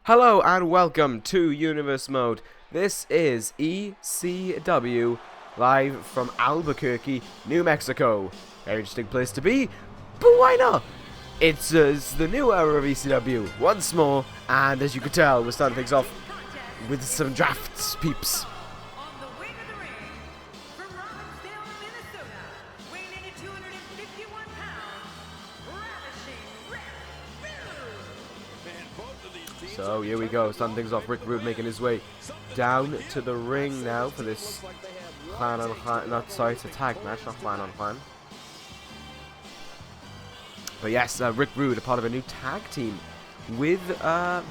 Hello and welcome to Universe Mode. This is ECW live from Albuquerque, New Mexico. Very interesting place to be, but why not? It's the new era of ECW once more, and as you can tell, we're starting things off with some drafts, peeps. So here we go, starting things off. Rood making his way down to the ring now for this clan on clan. Not sorry, it's a tag match, not clan on clan. But yes, Rood, a part of a new tag team with I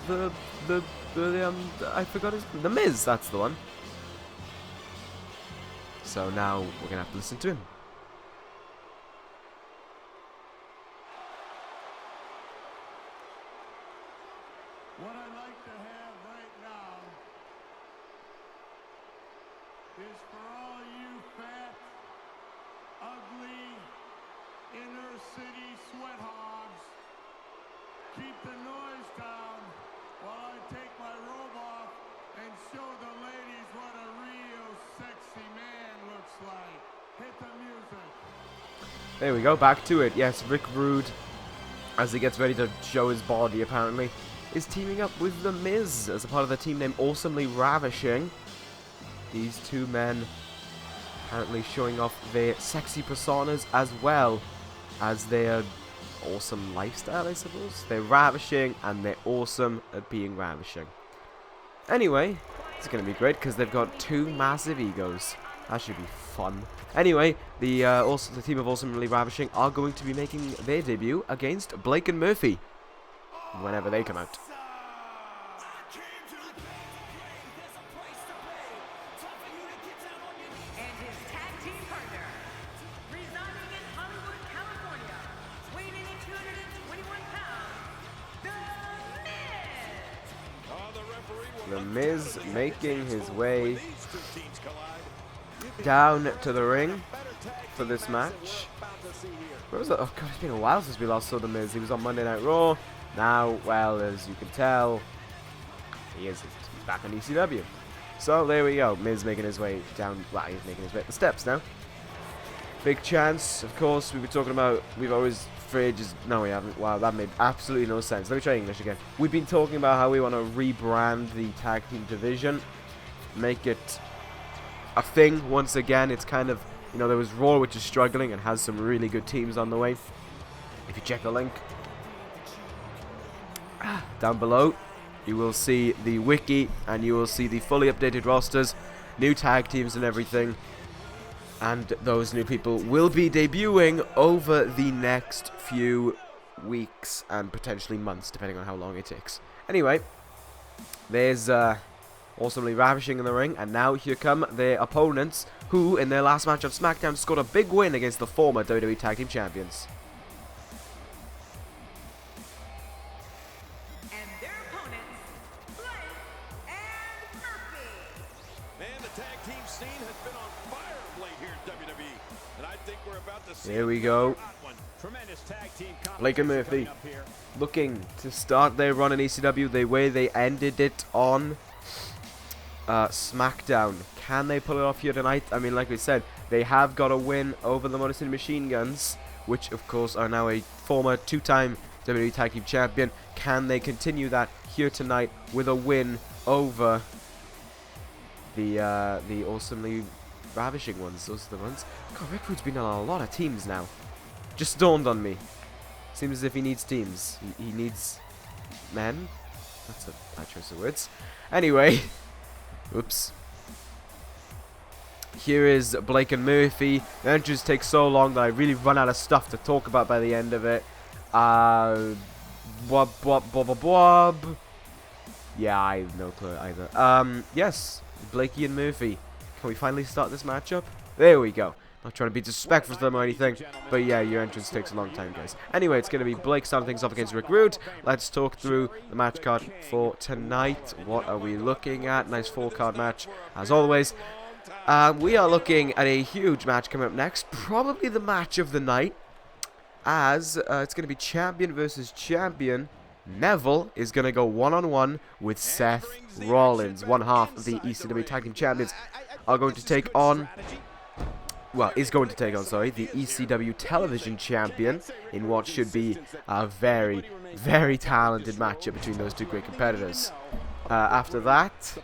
forgot the Miz. That's the one. So now we're gonna have to listen to him. What I'd like to have right now is for all you fat, ugly, inner city sweat hogs, keep the noise down while I take my robe off and show the ladies what a real sexy man looks like. Hit the music. There we go, back to it. Yes, Rood, as he gets ready to show his body apparently, is teaming up with The Miz as a part of the team named Awesomely Ravishing. These two men apparently showing off their sexy personas as well as their awesome lifestyle, I suppose. They're ravishing and they're awesome at being ravishing. Anyway, it's going to be great because they've got two massive egos. That should be fun. Anyway, the team of Awesomely Ravishing are going to be making their debut against Blake and Murphy whenever they come out. And his tag team partner, residing in Hollywood, California, weighing in at 221 pounds, The Miz making his way down to the ring for this match. Where was that? Oh god, it's been a while since we last saw The Miz. He was on Monday Night Raw. Now, well, as you can tell, he isn't. He's back on ECW. So there we go. Miz making his way down. Well, he's making his way up the steps now. Big chance, of course. We were talking about. We've always for ages. No, we haven't. Wow, that made absolutely no sense. Let me try English again. We've been talking about how we want to rebrand the tag team division, make it a thing once again. It's kind of, you know, there was Raw, which is struggling and has some really good teams on the way. If you check the link down below, you will see the wiki and you will see the fully updated rosters, new tag teams and everything, and those new people will be debuting over the next few weeks and potentially months, depending on how long it takes. Anyway, there's Awesomely Ravishing in the ring, and now here come their opponents, who in their last match of SmackDown scored a big win against the former WWE Tag Team Champions. Here we go. Blake and Murphy looking to start their run in ECW the way they ended it on SmackDown. Can they pull it off here tonight? I mean, like we said, they have got a win over the Motor City Machine Guns, which of course are now a former two-time WWE Tag Team Champion. Can they continue that here tonight with a win over the Awesomely Ravishing ones? Those are the ones. God, Rood's been on a lot of teams now. Just dawned on me. Seems as if he needs teams. He needs men. That's a bad choice of words. Anyway, oops. Here is Blake and Murphy. The entrance takes so long that I really run out of stuff to talk about by the end of it. Wob. Yeah, I have no clue either. Yes, Blakey and Murphy. Can we finally start this matchup? There we go. Not trying to be disrespectful to them or anything, but yeah, your entrance takes a long time, guys. Anyway, it's going to be Blake starting things off against Rood. Let's talk through the match card for tonight. What are we looking at? Nice 4-card match, as always. We are looking at a huge match coming up next. Probably the match of the night, as it's going to be champion versus champion Neville is going to go one-on-one with Seth Rollins. One half of the ECW Tag Team Champions are going to take on, well, is going to take on, sorry, the ECW Television Champion in what should be a very, very talented matchup between those two great competitors. After that,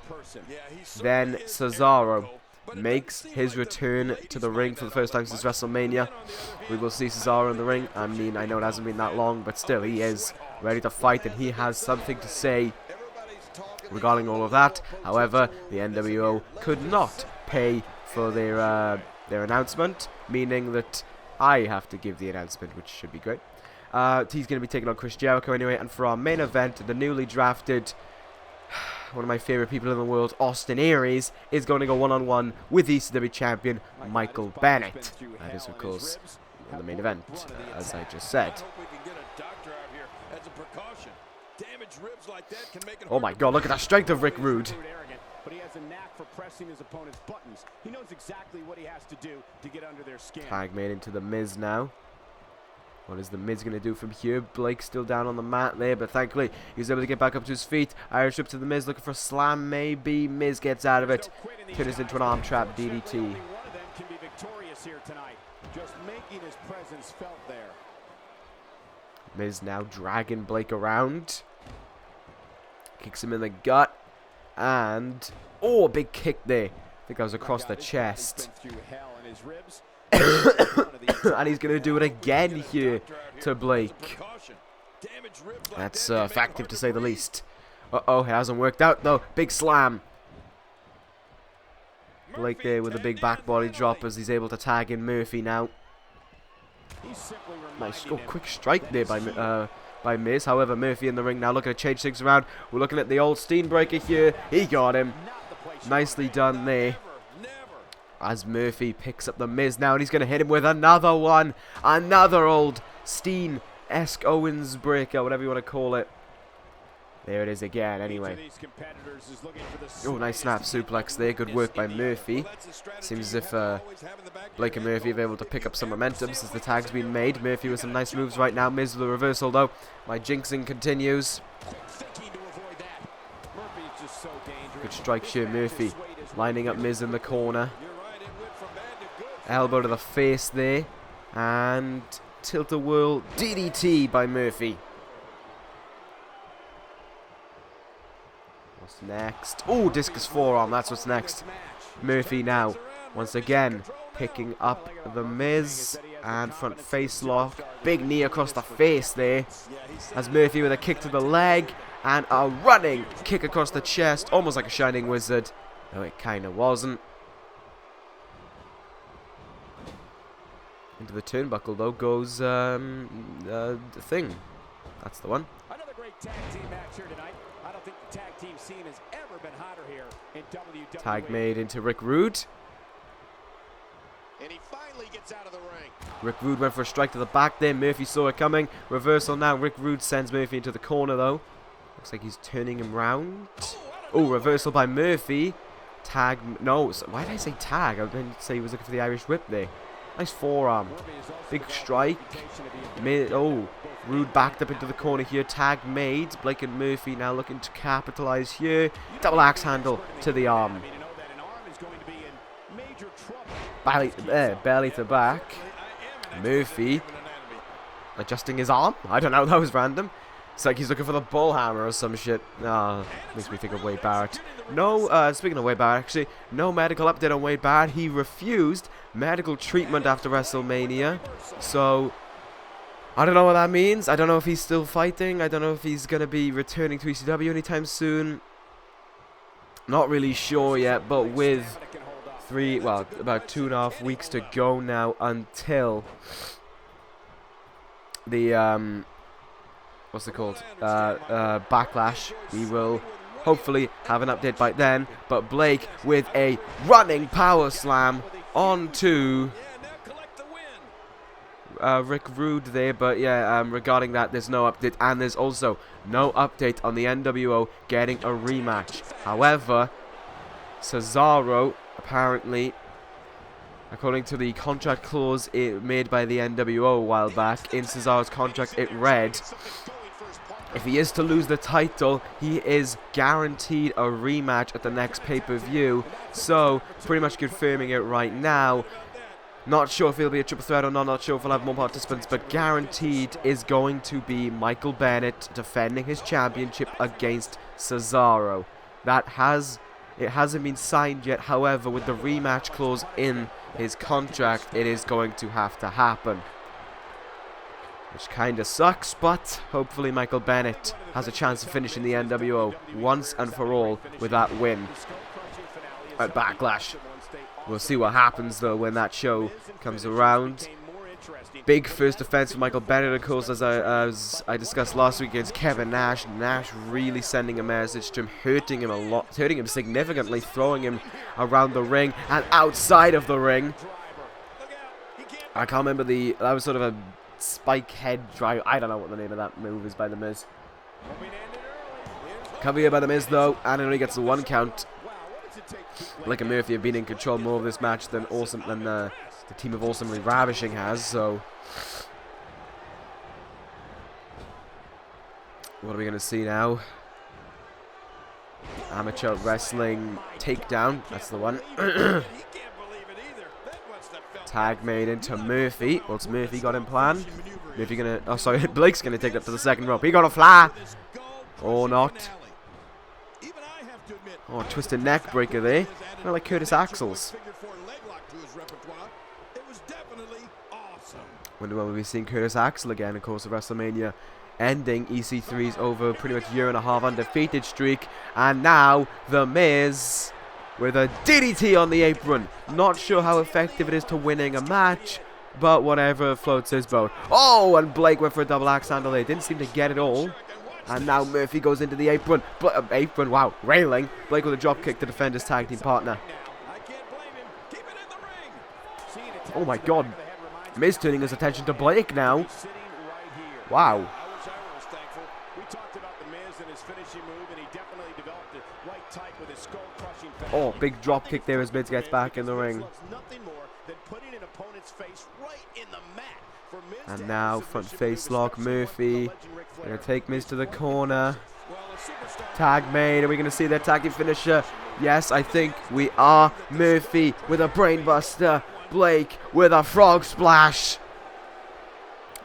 then Cesaro makes his return to the ring for the first time since WrestleMania. We will see Cesaro in the ring. I mean, I know it hasn't been that long, but still, he is ready to fight, and he has something to say regarding all of that. However, the NWO could not pay for their announcement, meaning that I have to give the announcement, which should be great. He's going to be taking on Chris Jericho anyway, and for our main event, the newly drafted, one of my favorite people in the world, Austin Aries, is going to go one-on-one with ECW champion Michael Bennett. That is, of course, in the main event, as I just said. Oh my god, look at the strength of Rick Rude. But he has a knack for pressing his opponent's buttons. He knows exactly what he has to do to get under their skin. Tag made into the Miz now. What is the Miz going to do from here? Blake still down on the mat there, but thankfully he's able to get back up to his feet. Irish whip to the Miz, looking for a slam, maybe. Miz gets out of it. Turns into an arm trap DDT. Only one of them can be victorious here tonight. Just making his presence felt there. Miz now dragging Blake around. Kicks him in the gut. And, oh, a big kick there. I think that was across the chest. And he's going to do it again here to Blake. That's effective to say the least. Uh-oh, it hasn't worked out though. Big slam. Blake there with a big back body drop as he's able to tag in Murphy now. Nice, quick strike there by Miz. However, Murphy in the ring now looking to change things around. We're looking at the old Steinbreaker here. He got him. Nicely done there. As Murphy picks up the Miz now, and he's going to hit him with another one. Another old Steen-esque Owens breaker, whatever you want to call it. There it is again, anyway. Oh, nice snap suplex there. Good work by Murphy. Seems as if Blake and Murphy have been able to pick up some momentum since the tag's been made. Murphy with some nice moves right now. Miz with a reversal, though. My jinxing continues. Good strike here, Murphy. Lining up Miz in the corner. Elbow to the face there. And tilt-a-whirl DDT by Murphy. What's next? Oh, discus forearm. That's what's next. Murphy now, once again, picking up the Miz. And front face lock. Big knee across the face there. As Murphy with a kick to the leg. And a running kick across the chest. Almost like a Shining Wizard. No, it kind of wasn't. Into the turnbuckle, though, goes the thing. That's the one. Another great tag team match here tonight. I don't think the tag team scene has ever been hotter here in WWE. Tag made into Rick Rude. And he finally gets out of the ring. Rick Rude went for a strike to the back there. Murphy saw it coming. Reversal now. Rick Rude sends Murphy into the corner, though. Looks like he's turning him round. Oh, reversal by Murphy. Tag. No, why did I say tag? I was going to say he was looking for the Irish whip there. Nice forearm. Big strike. Oh, Rude backed up into the corner here. Tag made. Blake and Murphy now looking to capitalize here. Double axe handle to the arm. Belly to back. Murphy adjusting his arm. I don't know. That was random. It's like he's looking for the bull hammer or some shit. Makes me think of Wade Barrett. No, speaking of Wade Barrett, actually, no medical update on Wade Barrett. He refused medical treatment after WrestleMania. So, I don't know what that means. I don't know if he's still fighting. I don't know if he's going to be returning to ECW anytime soon. Not really sure yet, but with about 2.5 weeks to go now until the, what's it called? Backlash. We will hopefully have an update by then. But Blake with a running power slam onto Rick Rude there. But yeah, regarding that, there's no update. And there's also no update on the NWO getting a rematch. However, Cesaro, apparently, according to the contract clause made by the NWO a while back, in Cesaro's contract it read, If he is to lose the title, he is guaranteed a rematch at the next pay-per-view. So, pretty much confirming it right now. Not sure if he'll be a triple threat or not sure if we'll have more participants, but guaranteed is going to be Michael Bennett defending his championship against Cesaro. It hasn't been signed yet, however, with the rematch clause in his contract, it is going to have to happen. Which kind of sucks, but hopefully Michael Bennett has a chance of finishing the NWO once and for all with that win at Backlash. We'll see what happens, though, when that show comes around. Big first defense for Michael Bennett, of course, as I discussed last week against Kevin Nash. Nash really sending a message to him, hurting him a lot, hurting him significantly, throwing him around the ring and outside of the ring. I can't remember that was sort of a spike head drive. I don't know what the name of that move is by The Miz. Cover here by The Miz, though, and it only gets the 1 count. Blake and Murphy have been in control more of this match than the team of Awesomely Ravishing has, so what are we going to see now? Amateur wrestling takedown, that's the one. Tag made into Murphy. What's Murphy got in plan? Murphy gonna, oh sorry, Blake's gonna take that to the second rope. He got a fly! Or not. Oh, twisted neck breaker there. Kind of like Curtis Axel's. Wonder when we'll be seeing Curtis Axel again, of course, at WrestleMania, ending EC3's over pretty much year and a half undefeated streak. And now, The Miz with a DDT on the apron. Not sure how effective it is to winning a match, but whatever floats his boat. Oh, and Blake went for a double axe handle there. Didn't seem to get it all. And now Murphy goes into the apron. Wow, railing. Blake with a drop kick to defend his tag team partner. Oh my god. Miz turning his attention to Blake now. Wow. Oh, big drop kick there as Miz gets back in the ring. And now front face lock, Murphy gonna take Miz to the corner. Tag made. Are we gonna see their tag team finisher? Yes, I think we are. Murphy with a brainbuster. Blake with a frog splash.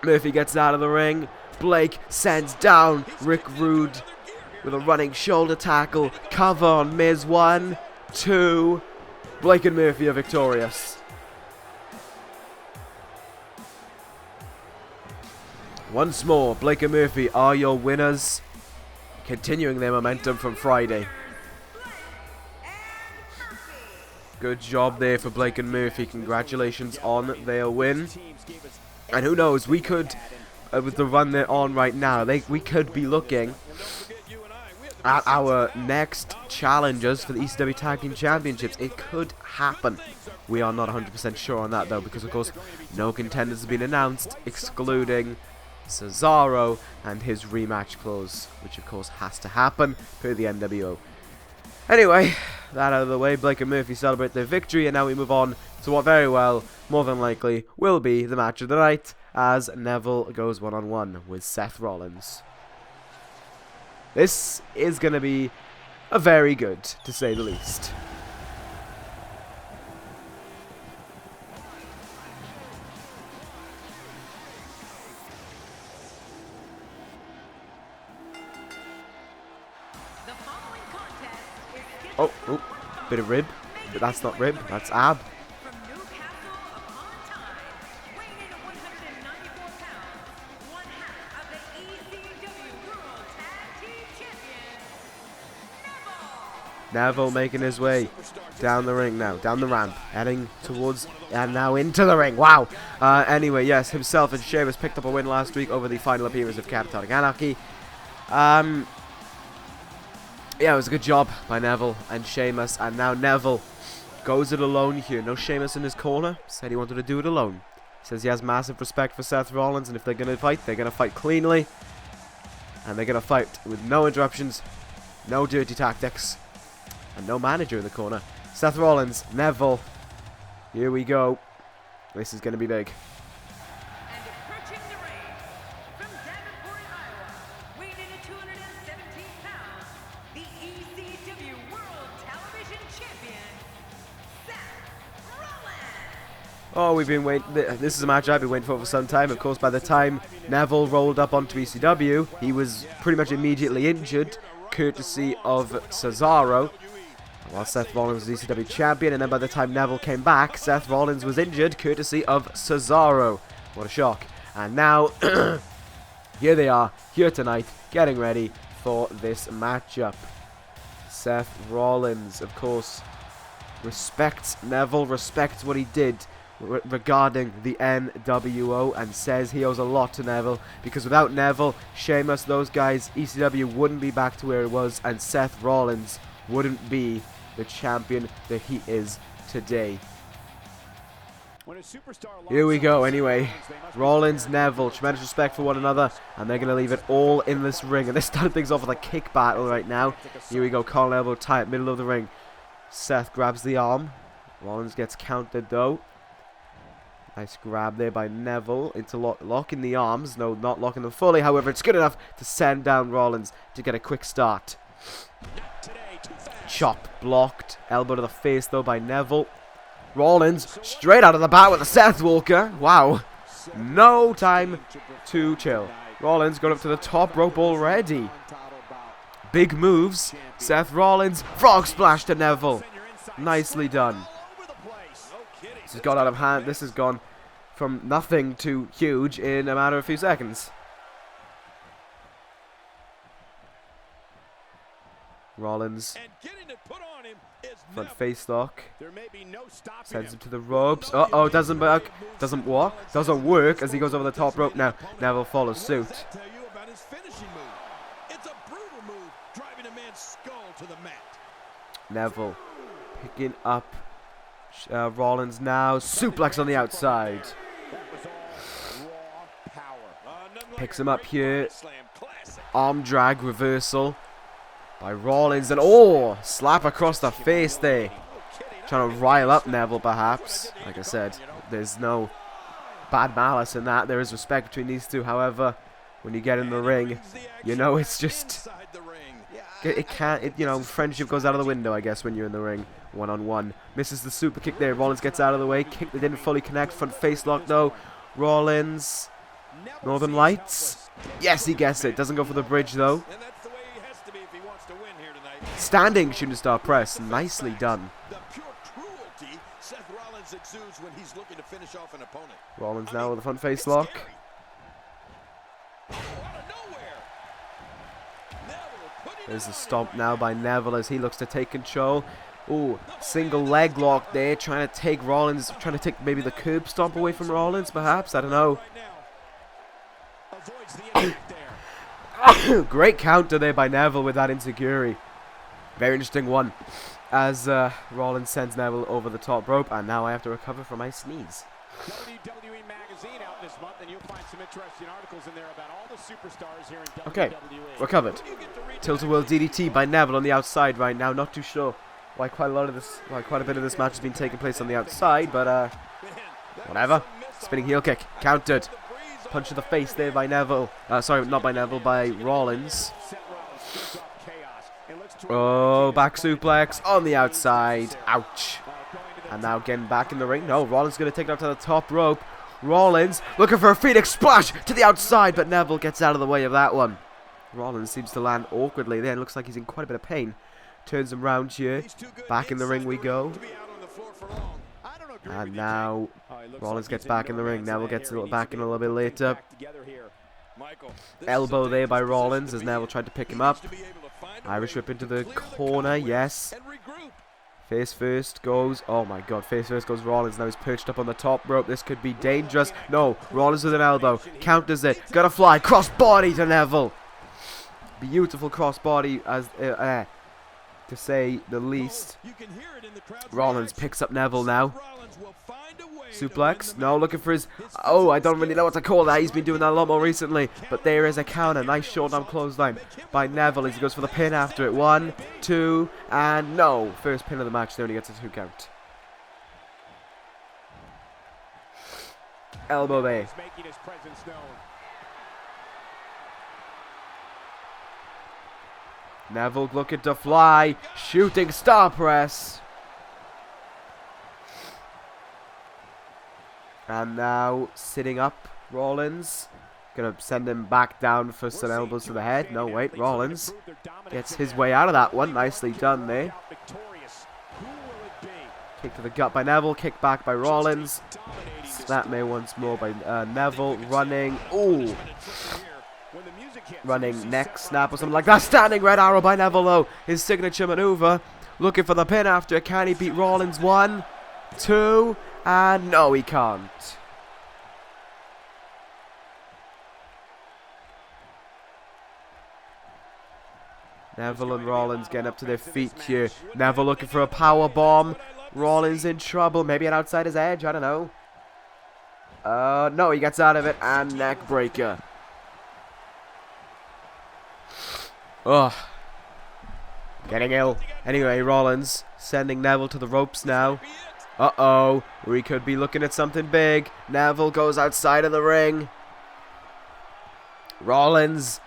Murphy gets out of the ring. Blake sends down Rood with a running shoulder tackle. Cover on Miz. 1, 2. Blake and Murphy are victorious. Once more, Blake and Murphy are your winners, continuing their momentum from Friday. Good job there for Blake and Murphy. Congratulations on their win. And who knows, we could, with the run they're on right now, we could be looking at our next challengers for the ECW Tag Team Championships. It could happen. We are not 100% sure on that, though, because, of course, no contenders have been announced, excluding Cesaro and his rematch clause, which, of course, has to happen per the NWO. Anyway, that out of the way, Blake and Murphy celebrate their victory, and now we move on to what very well, more than likely, will be the match of the night, as Neville goes one-on-one with Seth Rollins. This is going to be a very good, to say the least. Oh, bit of rib, but that's not rib, that's ab. From Newcastle upon Tyne, weighing in at 194 pounds, one half of the ECW World Tag Team Champions, Neville making his way down the ring now, down the ramp, heading towards, and now into the ring. Wow. Anyway, yes, himself and Sheamus picked up a win last week over the final appearance of Catatonic Anarchy. Yeah, it was a good job by Neville and Sheamus, and now Neville goes it alone here. No Sheamus in his corner. Said he wanted to do it alone. Says he has massive respect for Seth Rollins, and if they're going to fight, they're going to fight cleanly. And they're going to fight with no interruptions, no dirty tactics, and no manager in the corner. Seth Rollins, Neville. Here we go. This is going to be big. and approaching the ring from Davenport, Iowa, weighing in at Oh, we've been waiting. This is a match I've been waiting for some time. Of course, by the time Neville rolled up onto ECW, he was pretty much immediately injured, courtesy of Cesaro. While Seth Rollins was ECW champion, and then by the time Neville came back, Seth Rollins was injured, courtesy of Cesaro. What a shock. And now, here they are, here tonight, getting ready for this matchup. Seth Rollins, of course, respects Neville, respects what he did regarding the NWO, and says he owes a lot to Neville, because without Neville, Sheamus, those guys, ECW wouldn't be back to where it was, and Seth Rollins wouldn't be the champion that he is today. Here we go anyway. Rollins, Neville, tremendous respect for one another, and they're going to leave it all in this ring. And they're starting things off with a kick battle right now. Here we go, collar elbow tie, middle of the ring. Seth grabs the arm. Rollins gets counted though. Nice grab there by Neville into locking the arms. No, not locking them fully. However, it's good enough to send down Rollins to get a quick start. Chop blocked. Elbow to the face though by Neville. Rollins straight out of the bat with a Seth Walker. Wow. No time to chill. Rollins got up to the top rope already. Big moves. Seth Rollins. Frog splash to Neville. Nicely done. This has gone out of hand. This has gone from nothing to huge in a matter of a few seconds. Rollins. Front face lock. Sends him to the ropes. Uh-oh, doesn't work. Doesn't what? Doesn't work as he goes over the top rope now. Neville follows suit. Neville picking up Rollins now. Suplex on the outside. Picks him up here. Arm drag reversal by Rollins, and oh, slap across the face there. Trying to rile up Neville perhaps. Like I said, there's no bad malice in that. There is respect between these two. However, when you get in the ring, you know, it's just, you know, friendship goes out of the window, I guess, when you're in the ring one-on-one. Misses the super kick there. Rollins gets out of the way. Kick that didn't fully connect. Front face lock though. Rollins. Northern Lights. Yes, he gets it. Doesn't go for the bridge though. Standing shooting star press. Nicely done. Rollins now with a front face lock. There's a stomp now by Neville as he looks to take control. Ooh, single leg lock there, trying to take Rollins, trying to take maybe the curb stomp away from Rollins, perhaps. I don't know. Great counter there by Neville with that insecurity. Very interesting one. As Rollins sends Neville over the top rope, and now I have to recover from my sneeze. WWE magazine out this month, and you'll find some interesting articles in there about all the superstars here in WWE. Okay, recovered. Tilt-a-whirl DDT by Neville on the outside right now. Not too sure why quite a bit of this match has been taking place on the outside, but whatever. Spinning heel kick, countered. Punch to the face there by Neville. Sorry, not by Neville, by Rollins. Oh, back suplex on the outside. Ouch. And now getting back in the ring. No, Rollins going to take it up to the top rope. Rollins looking for a Phoenix splash to the outside, but Neville gets out of the way of that one. Rollins seems to land awkwardly there. Looks like he's in quite a bit of pain. Turns him round here. Back in the ring we go. And now Rollins gets back in the ring. Neville gets back in a little bit later. Elbow there by Rollins as Neville tried to pick him up. Irish whip into the corner, yes. Face first goes, oh my god, face first goes Rollins. Now he's perched up on the top rope. This could be dangerous. No, Rollins with an elbow. Counters it. Gotta fly. Cross body to Neville. Beautiful cross body, as to say the least. Rollins picks up Neville now. Suplex. No, looking for his... Oh, I don't really know what to call that. He's been doing that a lot more recently. But there is a counter. Nice short arm clothesline by Neville as he goes for the pin after it. 1, 2, and no. First pin of the match. There only gets a 2 count. Elbow there. Neville looking to fly. Shooting star press. And now sitting up, Rollins. Gonna send him back down for some elbows to the head. No, wait, Rollins gets his way out of that one. Nicely done there. Kick to the gut by Neville. Kick back by Rollins. Snap me once more by Neville. Running. Ooh. Running neck snap or something like that. Standing red arrow by Neville though. His signature maneuver. Looking for the pin after. Can he beat Rollins? 1, 2, and no, he can't. Neville and Rollins getting up to their feet here. Neville looking for a power bomb. Rollins in trouble. Maybe an outsider's edge. I don't know. No, he gets out of it. And neck breaker. Ugh. Getting ill. Anyway, Rollins sending Neville to the ropes now. Uh-oh. We could be looking at something big. Neville goes outside of the ring. Rollins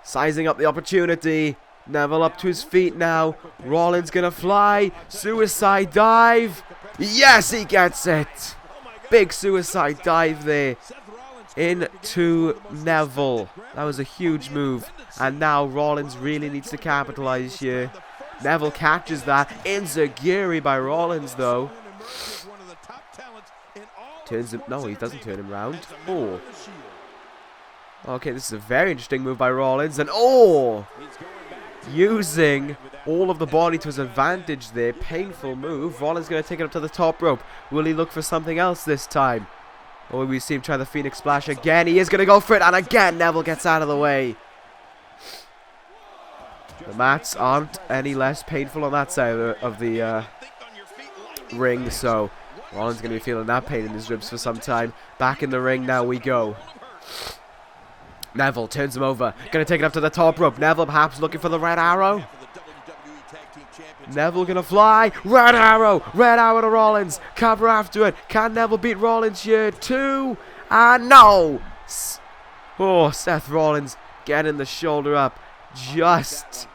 sizing up the opportunity. Neville up to his feet now. Rollins gonna fly. Suicide dive. Yes, he gets it. Big suicide dive there into Neville. That was a huge move. And now Rollins really needs to capitalize here. Neville catches that. Enziguri by Rollins though. Turns him. No, he doesn't turn him round. Oh. Okay, this is a very interesting move by Rollins. And oh! Using all of the body to his advantage there. Painful move. Rollins going to take it up to the top rope. Will he look for something else this time? Or will we see him try the Phoenix Splash again? He is going to go for it. And again, Neville gets out of the way. The mats aren't any less painful on that side of the ring. So Rollins going to be feeling that pain in his ribs for some time. Back in the ring now we go. Neville turns him over. Going to take it up to the top rope. Neville perhaps looking for the red arrow. Neville going to fly. Red arrow. Red arrow to Rollins. Cover after it. Can Neville beat Rollins here? 2. And no. Oh, Seth Rollins getting the shoulder up. Just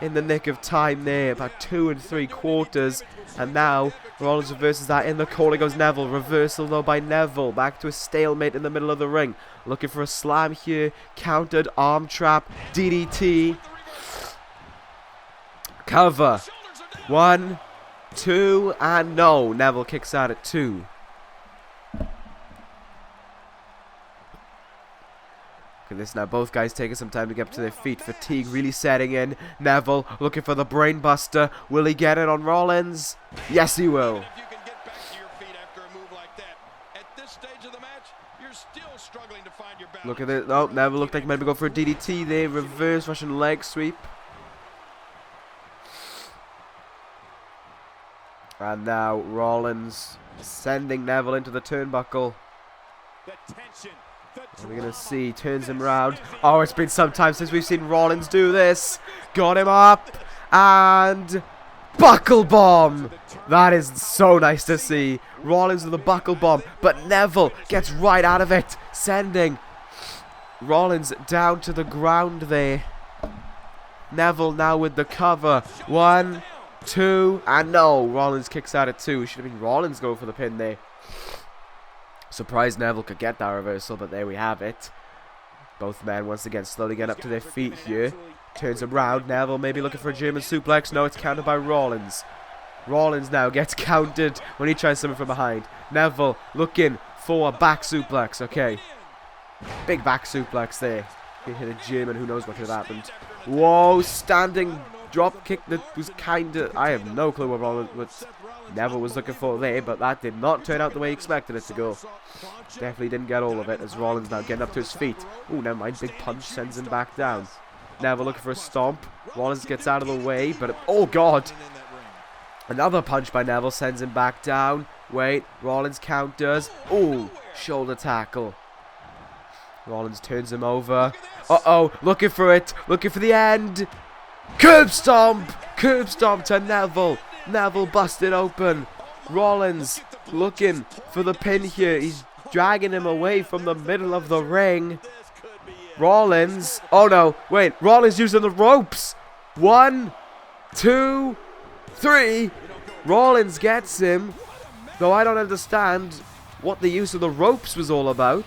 in the nick of time there. About 2 3/4. And now Rollins reverses that. In the corner goes Neville. Reversal though by Neville. Back to a stalemate in the middle of the ring. Looking for a slam here. Countered. Arm trap. DDT. Cover. 1, 2, and no. Neville kicks out at 2. Look at this now. Both guys taking some time to get up to their feet. Fatigue really setting in. Neville looking for the brain buster. Will he get it on Rollins? Yes, he will. Look at it. Oh, Neville looked like he might be going for a DDT there. Reverse Russian leg sweep. And now Rollins sending Neville into the turnbuckle. We're going to see. Turns him round. Oh, it's been some time since we've seen Rollins do this. Got him up. And buckle bomb. That is so nice to see. Rollins with a buckle bomb. But Neville gets right out of it. Sending Rollins down to the ground there. Neville now with the cover. 1, 2, and no. Rollins kicks out at 2. Should have been Rollins going for the pin there. Surprised Neville could get that reversal, but there we have it. Both men once again slowly getting up to their feet here. Turns him round. Neville maybe looking for a German suplex. No, it's countered by Rollins. Rollins now gets countered when he tries something from behind. Neville looking for a back suplex. Okay. Big back suplex there. He hit a German. Who knows what could have happened. Whoa, standing drop kick that was kind of... I have no clue what Neville was looking for there, but that did not turn out the way he expected it to go. Definitely didn't get all of it as Rollins now getting up to his feet. Oh, never mind. Big punch sends him back down. Neville looking for a stomp. Rollins gets out of the way, but... Oh, God. Another punch by Neville sends him back down. Wait. Rollins counters. Oh, shoulder tackle. Rollins turns him over. Uh-oh. Looking for it. Looking for the end. Curb stomp. Curb stomp to Neville. Neville busted open. Rollins looking for the pin here. He's dragging him away from the middle of the ring. Rollins. Oh no. Wait. Rollins using the ropes. 1, 2, 3. Rollins gets him. Though I don't understand what the use of the ropes was all about.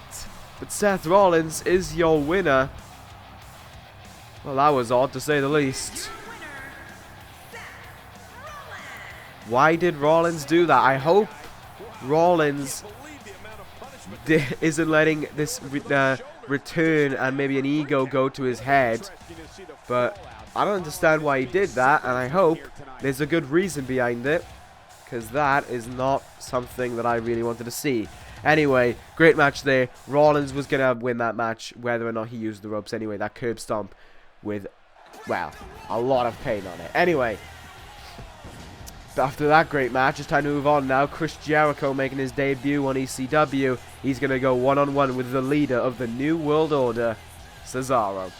But Seth Rollins is your winner. Well, that was odd to say the least. Why did Rollins do that? I hope Rollins isn't letting this return and maybe an ego go to his head. But I don't understand why he did that, and I hope there's a good reason behind it, because that is not something that I really wanted to see. Anyway, great match there. Rollins was going to win that match, whether or not he used the ropes anyway. That curb stomp with, well, a lot of pain on it. Anyway, after that great match, it's time to move on now. Chris Jericho making his debut on ECW. He's going to go one-on-one with the leader of the New World Order, Cesaro.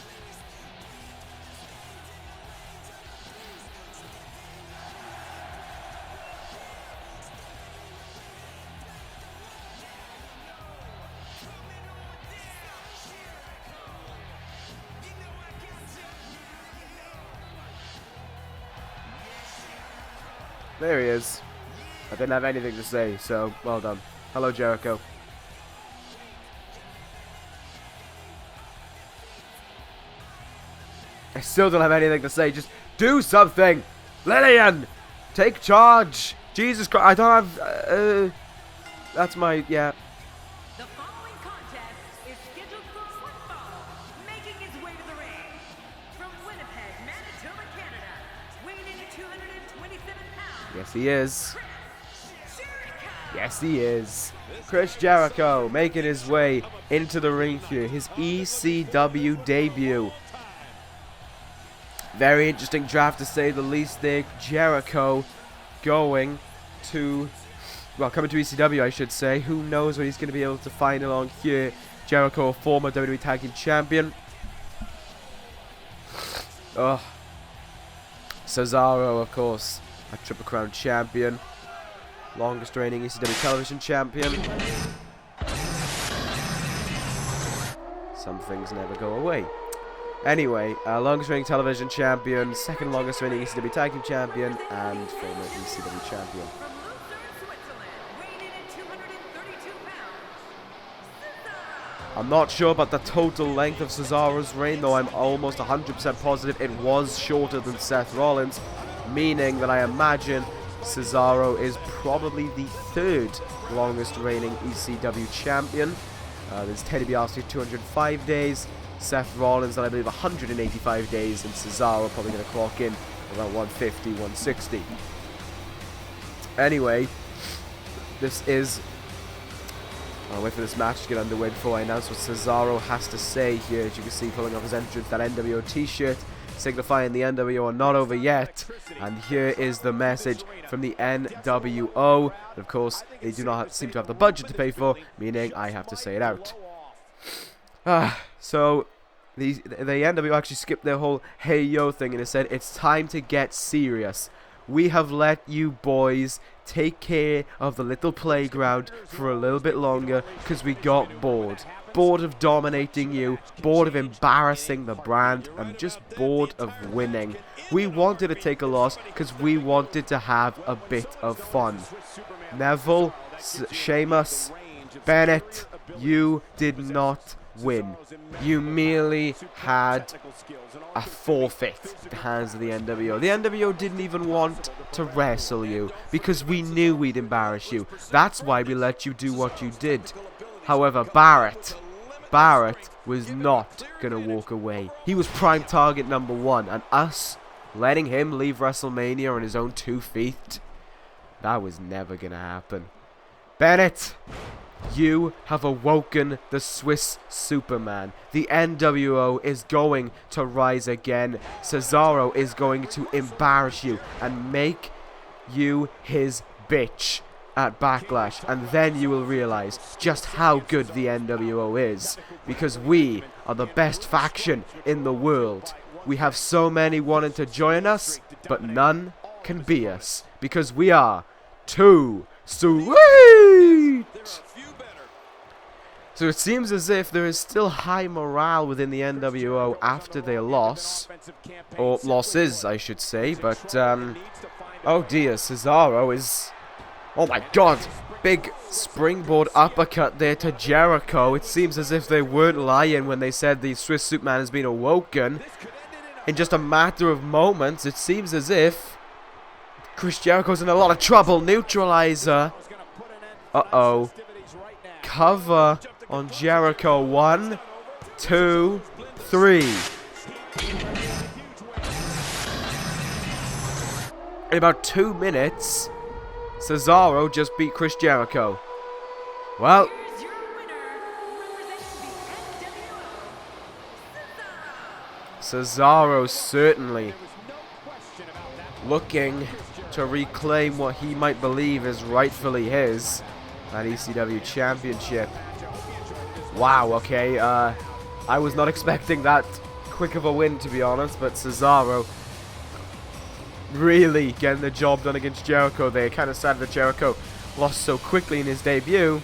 There he is. I didn't have anything to say, so well done. Hello, Jericho. I still don't have anything to say. Just do something! Lillian! Take charge! Jesus Christ, I don't have... that's my... yeah. The following contest is scheduled for one fall, making his way to the ring. From Winnipeg, Manitoba, Canada, weighing in at 227 pounds. Yes, he is. Jericho! Yes, he is. Chris Jericho making his way into the ring here. His ECW debut. Very interesting draft to say the least there. Jericho going to... well, coming to ECW, I should say. Who knows what he's going to be able to find along here. Jericho, a former WWE Tag Team Champion. Oh. Cesaro, of course, a Triple Crown Champion. Longest reigning ECW Television Champion. Some things never go away. Anyway, longest reigning Television Champion, second longest reigning ECW Tag Team Champion, and former ECW Champion. From Lucerne, Switzerland, weighing in at 232 pounds. Cesaro! I'm not sure about the total length of Cesaro's reign, though I'm almost 100% positive it was shorter than Seth Rollins, meaning that I imagine Cesaro is probably the third longest reigning ECW champion. There's Teddy DiBiase 205 days, Seth Rollins I believe 185 days, and Cesaro probably going to clock in about 150, 160. Anyway, this is... I'll wait for this match to get underway before I announce what Cesaro has to say here. As you can see, pulling off his entrance, that NWO t-shirt, signifying the NWO are not over yet. And here is the message from the NWO. Of course, they do not seem to have the budget to pay for, meaning I have to say it out. So the NWO actually skipped their whole hey yo thing and it said it's time to get serious. We have let you boys take care of the little playground for a little bit longer because we got bored. Bored of dominating you, bored of embarrassing the brand, and just bored of winning. We wanted to take a loss because we wanted to have a bit of fun. Neville, Sheamus, Bennett, you did not win. You merely had a forfeit at the hands of the NWO. The NWO didn't even want to wrestle you because we knew we'd embarrass you. That's why we let you do what you did. However, Barrett was not going to walk away. He was prime target number one, and us letting him leave WrestleMania on his own 2 feet, that was never going to happen. Bennett, you have awoken the Swiss Superman. The NWO is going to rise again. Cesaro is going to embarrass you and make you his bitch at Backlash, and then you will realize just how good the NWO is, because we are the best faction in the world. We have so many wanting to join us, but none can be us, because we are too sweet. So it seems as if there is still high morale within the NWO after their loss, or losses I should say, but oh dear, Cesaro is Oh my god. Big springboard uppercut there to Jericho. It seems as if they weren't lying when they said the Swiss Superman has been awoken. In just a matter of moments, it seems as if Chris Jericho's in a lot of trouble. Neutralizer. Uh-oh. Cover on Jericho. 1, 2, 3. In about 2 minutes, Cesaro just beat Chris Jericho. Well, Here's your winner, representing the NWO, Cesaro certainly looking to reclaim what he might believe is rightfully his, that ECW championship. Wow, okay, I was not expecting that quick of a win, to be honest, but Cesaro really getting the job done against Jericho there. Kind of sad that Jericho lost so quickly in his debut.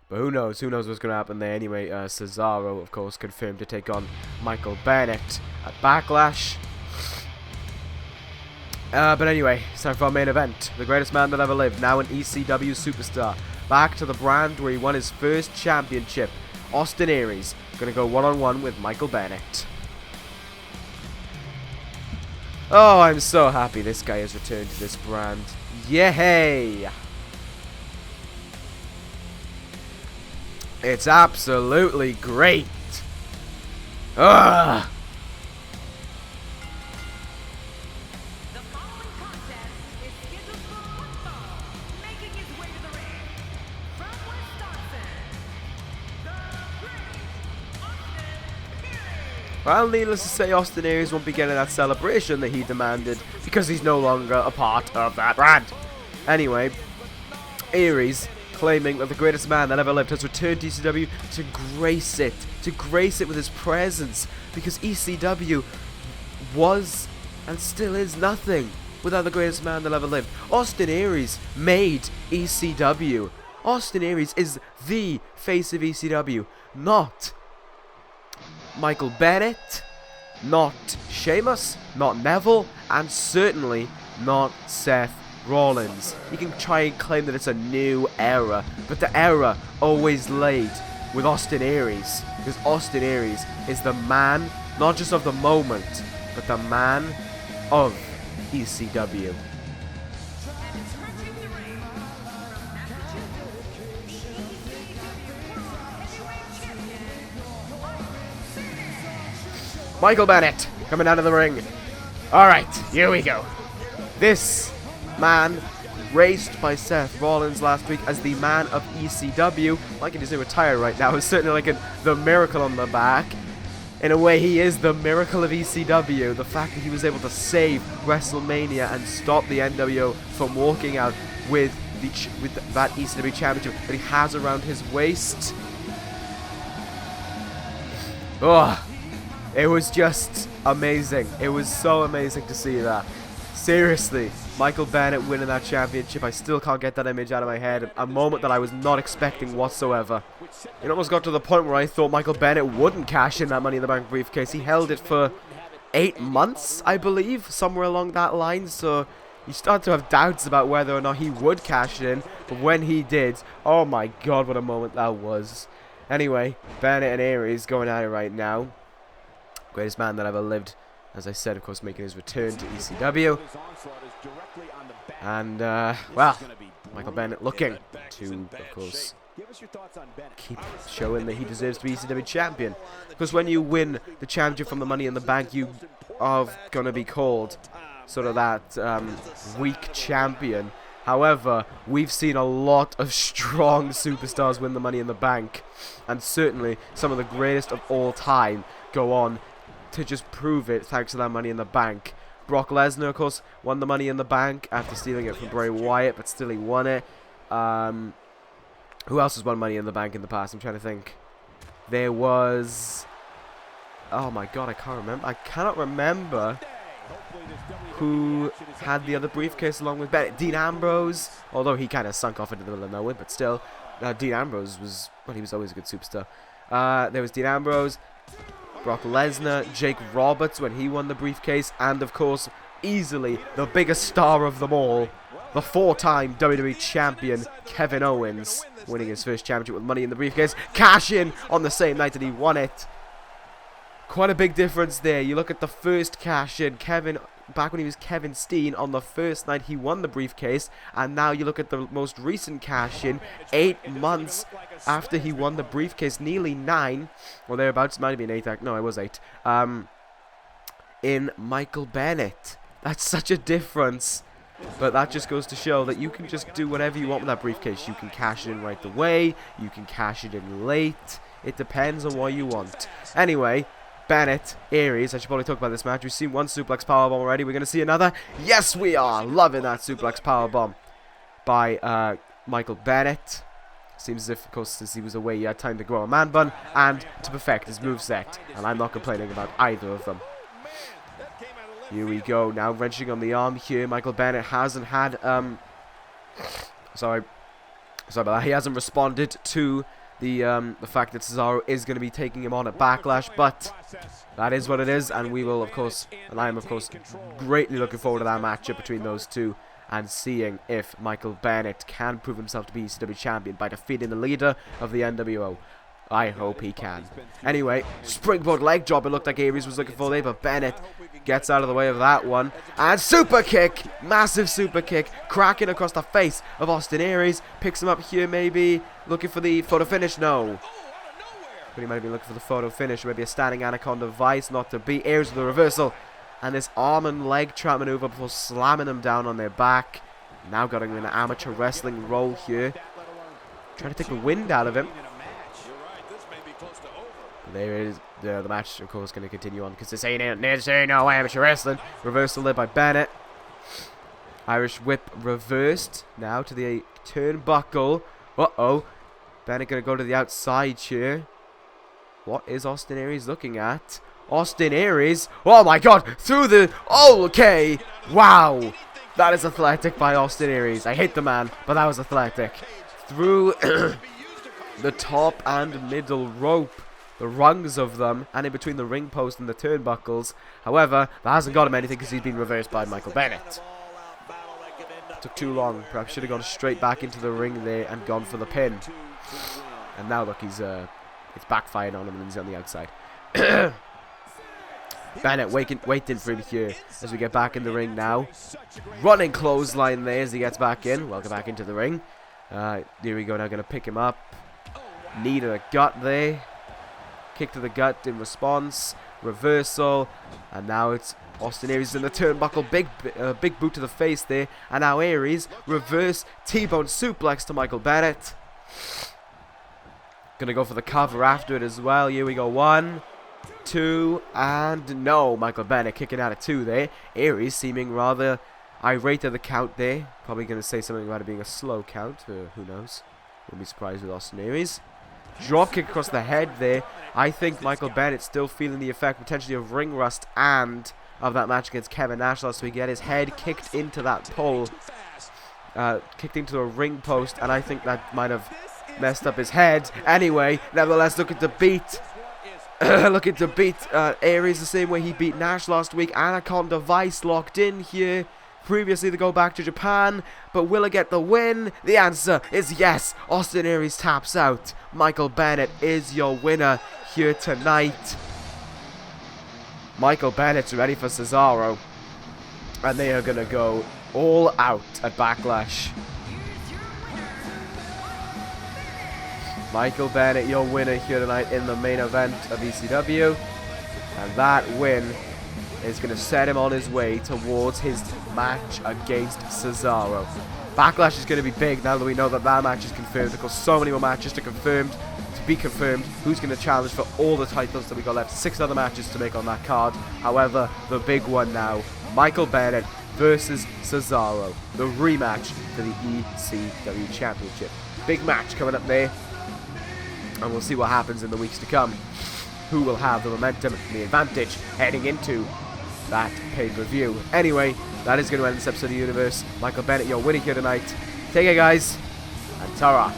But who knows what's going to happen there. Anyway, Cesaro, of course, confirmed to take on Michael Bennett at Backlash. But anyway, it's time for our main event. The greatest man that ever lived, now an ECW superstar. Back to the brand where he won his first championship. Austin Aries, going to go one-on-one with Michael Bennett. Oh, I'm so happy this guy has returned to this brand. Yay! It's absolutely great. Ugh! The following contest is scheduled for one fall. Making his way to the ring, from Wisconsin, the Great Austin Aries. Well, needless to say, Austin Aries won't be getting that celebration that he demanded because he's no longer a part of that brand. Anyway, Aries, claiming that the greatest man that ever lived, has returned to ECW to grace it with his presence, because ECW was and still is nothing without the greatest man that ever lived. Austin Aries made ECW. Austin Aries is the face of ECW, not Michael Bennett, not Sheamus, not Neville, and certainly not Seth Rollins. You can try and claim that it's a new era, but the era always laid with Austin Aries, because Austin Aries is the man, not just of the moment, but the man of ECW. Entering the ring, from Massachusetts, the ECW World Heavyweight Champion, Michael Bennett coming out of the ring. Alright, here we go. This man raced by Seth Rollins last week as the man of ECW. Like he doesn't retire right now. It's certainly like the miracle on the back. In a way, he is the miracle of ECW. The fact that he was able to save WrestleMania and stop the NWO from walking out with that ECW championship that he has around his waist. Oh, it was just amazing. It was so amazing to see that. Seriously, Michael Bennett winning that championship. I still can't get that image out of my head. A moment that I was not expecting whatsoever. It almost got to the point where I thought Michael Bennett wouldn't cash in that Money in the Bank briefcase. He held it for 8 months, I believe, somewhere along that line. So you start to have doubts about whether or not he would cash it in. But when he did, oh my god, what a moment that was. Anyway, Bennett and Aries going at it right now. Greatest man that ever lived. As I said, of course, making his return to ECW. And, well, Michael Bennett looking to, of course, keep showing that he deserves to be ECW champion. Because when you win the championship from the Money in the Bank, you are going to be called sort of that weak champion. However, we've seen a lot of strong superstars win the Money in the Bank. And certainly some of the greatest of all time go on to just prove it thanks to that Money in the Bank. Brock Lesnar, of course, won the Money in the Bank after stealing it from Bray Wyatt, but still he won it. Who else has won Money in the Bank in the past? I'm trying to think. There was... oh my god, I can't remember. I cannot remember who had the other briefcase along with Bennett. Dean Ambrose, although he kind of sunk off into the middle of nowhere, but still. Dean Ambrose was... well, he was always a good superstar. There was Dean Ambrose, Brock Lesnar, Jake Roberts when he won the briefcase, and of course, easily the biggest star of them all, the 4-time WWE Champion Kevin Owens, winning his first championship with money in the briefcase. Cash in on the same night that he won it. Quite a big difference there. You look at the first cash in, Kevin, back when he was Kevin Steen, on the first night he won the briefcase, and now you look at the most recent cash in, 8 months after he won the briefcase, nearly 9, or thereabouts. Might have been 8. No, it was 8. In Michael Bennett. That's such a difference. But that just goes to show that you can just do whatever you want with that briefcase. You can cash it in right away. You can cash it in late. It depends on what you want. Anyway, Bennett, Aries. I should probably talk about this match. We've seen one suplex powerbomb already. We're going to see another. Yes, we are. Loving that suplex powerbomb by Michael Bennett. Seems as if, of course, since he was away, he had time to grow a man bun and to perfect his moveset. And I'm not complaining about either of them. Here we go, now wrenching on the arm here. Michael Bennett hasn't had, sorry about that. He hasn't responded to the fact that Cesaro is going to be taking him on at Backlash, but that is what it is, and we will, of course, and I am, of course, greatly looking forward to that matchup between those two, and seeing if Michael Bennett can prove himself to be ECW champion by defeating the leader of the NWO. I hope he can. Anyway, springboard leg drop. It looked like Aries was looking for there, but Bennett gets out of the way of that one. And super kick. Massive super kick. Cracking across the face of Austin Aries. Picks him up here maybe. Looking for the photo finish. No. But he might be looking for the photo finish. Maybe a standing anaconda vice. Not to beat. Aries with the reversal. And this arm and leg trap maneuver before slamming them down on their back. Now got him in an amateur wrestling role here. Trying to take the wind out of him. There is the match, of course, going to continue on because this ain't no amateur wrestling. Reversal there by Bennett. Irish whip reversed now to the turnbuckle. Uh-oh. Bennett going to go to the outside here. What is Austin Aries looking at? Austin Aries. Oh my god. Through the... Oh, okay. Wow. That is athletic by Austin Aries. I hate the man, but that was athletic. Through the top and middle rope. The rungs of them, and in between the ring post and the turnbuckles. However, that hasn't got him anything because he's been reversed by Michael Bennett. Took too long. Perhaps should have gone straight back into the ring there and gone for the pin. And now look, he's it's backfired on him and he's on the outside. Bennett waiting for him here as we get back in the ring now. Running clothesline there as he gets back in. Welcome back into the ring. Here we go, now going to pick him up. Knee to the gut there. Kick to the gut in response. Reversal. And now it's Austin Aries in the turnbuckle. Big boot to the face there. And now Aries. Reverse T-bone suplex to Michael Bennett. Gonna go for the cover after it as well. Here we go. 1, 2, and no. Michael Bennett kicking out of 2 there. Aries seeming rather irate at the count there. Probably gonna say something about it being a slow count. Who knows? Wouldn't be surprised with Austin Aries. Drop kick across the head there. I think Michael Bennett still feeling the effect potentially of ring rust and of that match against Kevin Nash last week. He had his head kicked into that pole. Kicked into a ring post, and I think that might have messed up his head. Anyway, nevertheless, looking to beat Aries the same way he beat Nash last week. Anaconda Vice locked in here. Previously to go back to Japan, but will it get the win? The answer is yes. Austin Aries taps out. Michael Bennett is your winner here tonight. Michael Bennett's ready for Cesaro, and they are going to go all out at Backlash. Michael Bennett, your winner here tonight in the main event of ECW, and that win is going to set him on his way towards his match against Cesaro. Backlash is going to be big now that we know that that match is confirmed. Of course, so many more matches to be confirmed. Who's going to challenge for all the titles that we got left? 6 other matches to make on that card. However, the big one now, Michael Bennett versus Cesaro, the rematch for the ECW Championship. Big match coming up there, and we'll see what happens in the weeks to come. Who will have the momentum and the advantage heading into that pay-per-view. Anyway, that is going to end this episode of the Universe. Michael Bennett, your winner here tonight. Take care, guys, and ta-ra.